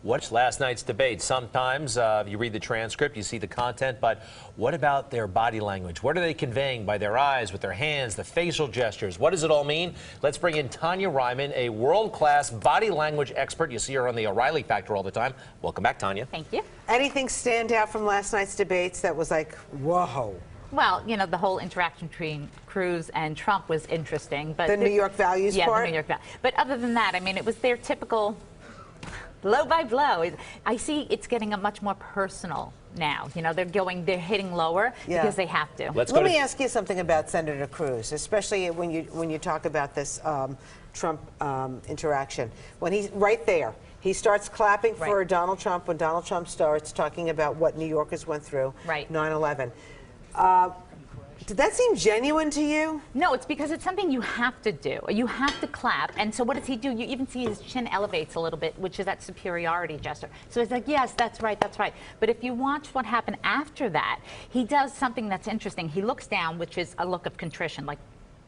Watch last night's debate. Sometimes you read the transcript, you see the content, but what about their body language? What are they conveying by their eyes, with their hands, the facial gestures? What does it all mean? Let's bring in Tonya Reiman, a world-class body language expert. You see her on the O'Reilly Factor all the time. Welcome back, Tonya. Thank you. Anything stand out from last night's debates that was like, whoa? Well, you know, the whole interaction between Cruz and Trump was interesting. But the New York values part? Yeah, the New York values. But other than that, I mean, it was their typical blow by blow. I see it's getting a much more personal now. You know, they're hitting lower because they have to. Let me ask you something about Senator Cruz, especially when you talk about this Trump interaction. When he's right there, he starts clapping for Donald Trump when Donald Trump starts talking about what New Yorkers went through, 9/11. Did that seem genuine to you? No, it's because it's something you have to do. You have to clap. And so what does he do? You even see his chin elevates a little bit, which is that superiority gesture. So it's like, yes, that's right, that's right. But if you watch what happened after that, he does something that's interesting. He looks down, which is a look of contrition, like,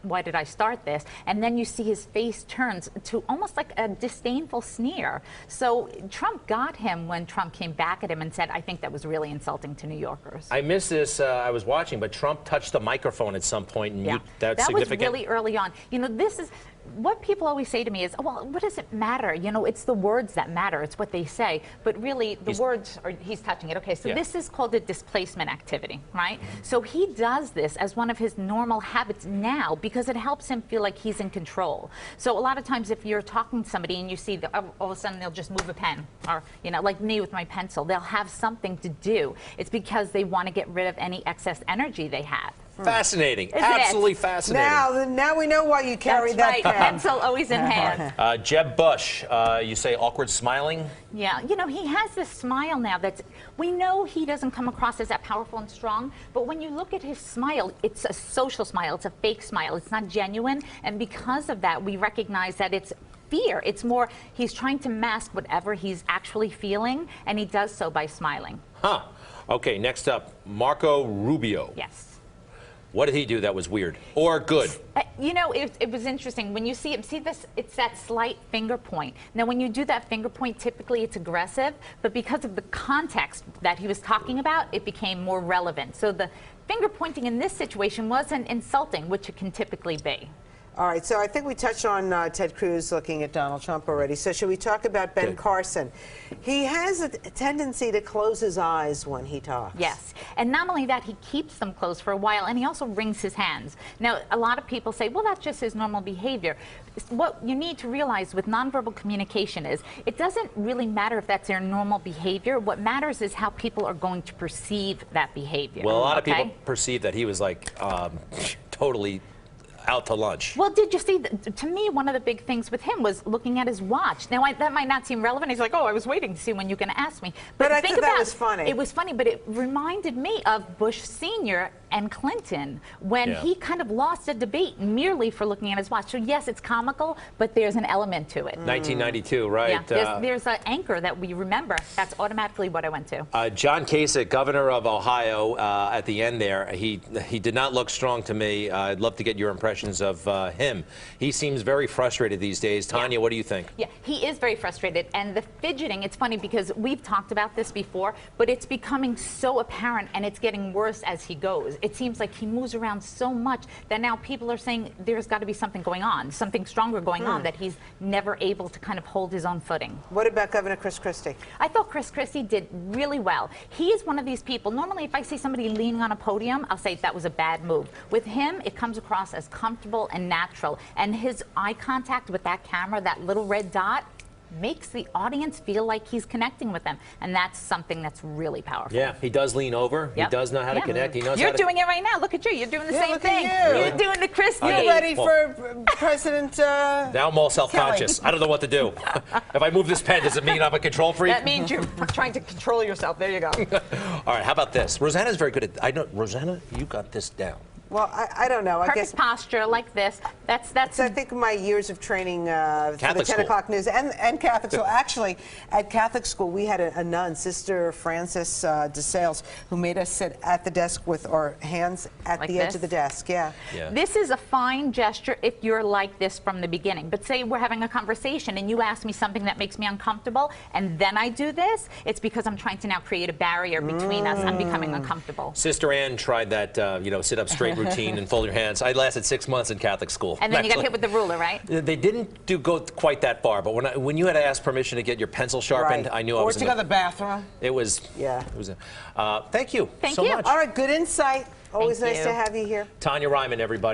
why did I start this? And then you see his face turns to almost like a disdainful sneer. So Trump got him when Trump came back at him and said, I think that was really insulting to New Yorkers. I missed this, I was watching, but Trump touched the microphone at some point. And that significant? Was really early on. You know, this is what people always say to me is, oh, well, what does it matter? You know, it's the words that matter. It's what they say. But really, the words are, he's touching it. Okay, so this is called a displacement activity, right? So he does this as one of his normal habits now because it helps him feel like he's in control. So a lot of times if you're talking to somebody and you see that all of a sudden they'll just move a pen, or, you know, like me with my pencil, they'll have something to do. It's because they want to get rid of any excess energy they have. Fascinating. Absolutely fascinating. Now we know why you carry that pen. Pencil always in hand. Jeb Bush, you say awkward smiling? Yeah, you know, he has this smile now that's, we know he doesn't come across as that powerful and strong, but when you look at his smile, it's a social smile, it's a fake smile, it's not genuine, and because of that, we recognize that it's fear. It's more, he's trying to mask whatever he's actually feeling, and he does so by smiling. Huh. Okay, next up, Marco Rubio. Yes. What did he do that was weird or good? You know, it was interesting. When you see him, see this, it's that slight finger point. Now, when you do that finger point, typically it's aggressive, but because of the context that he was talking about, it became more relevant. So the finger pointing in this situation wasn't insulting, which it can typically be. All right, so I think we touched on Ted Cruz looking at Donald Trump already. So should we talk about Ben Carson? He has a tendency to close his eyes when he talks. Yes, and not only that, he keeps them closed for a while, and he also wrings his hands. Now, a lot of people say, well, that's just his normal behavior. What you need to realize with nonverbal communication is it doesn't really matter if that's their normal behavior. What matters is how people are going to perceive that behavior. Well, a lot of people perceive that he was like totally out to lunch. Well, did you see, to me, one of the big things with him was looking at his watch. Now, that might not seem relevant. He's like, oh, I was waiting to see when you're going to ask me. But I think that was funny. It was funny, but it reminded me of Bush Sr. and Clinton when he kind of lost a debate merely for looking at his watch. So, yes, it's comical, but there's an element to it. 1992, right? Yeah, there's an anchor that we remember. That's automatically what I went to. John Kasich, governor of Ohio, at the end there, he did not look strong to me. I'd love to get your impressions of him. He seems very frustrated these days. Tonya, what do you think? Yeah, he is very frustrated. And the fidgeting, it's funny because we've talked about this before, but it's becoming so apparent and it's getting worse as he goes. It seems like he moves around so much that now people are saying there's got to be something going on, something stronger going on, that he's never able to kind of hold his own footing. What about Governor Chris Christie? I thought Chris Christie did really well. He is one of these people, normally if I see somebody leaning on a podium, I'll say that was a bad move. With him, it comes across as comfortable and natural, and his eye contact with that camera, that little red dot, makes the audience feel like he's connecting with them, and that's something that's really powerful. Yeah, he does lean over. He does know how to connect. He knows You're how to... doing it right now. Look at you. You're doing the same thing. You're doing the Christie. You're ready for President Now I'm all self-conscious. I don't know what to do. If I move this pen, does it mean I'm a control freak? That means you're trying to control yourself. There you go. All right, how about this? Rosanna's very good at... I know, Rosanna, you got this down. Well, I don't know. I Perfect guess posture like this. That's I think my years of training for the Catholic 10 school. o'clock news and Catholic school. Actually, at Catholic school, we had a nun, Sister Frances de Sales, who made us sit at the desk with our hands at Like the edge this? of the desk. Yeah. This is a fine gesture if you're like this from the beginning. But say we're having a conversation and you ask me something that makes me uncomfortable, and then I do this, it's because I'm trying to now create a barrier between us. I'm becoming uncomfortable. Sister Ann tried that, sit up straight routine and fold your hands. I lasted 6 months in Catholic school. And then you got actually. hit with the ruler, right? They didn't go quite that far, but when you had to ask permission to get your pencil sharpened, Right. I knew I Or was to in go to the bathroom. It was. Yeah. It was. Thank you. Thank so you. much. All right, good insight. Always Thank nice you. to have you here. Tonya Reiman, everybody.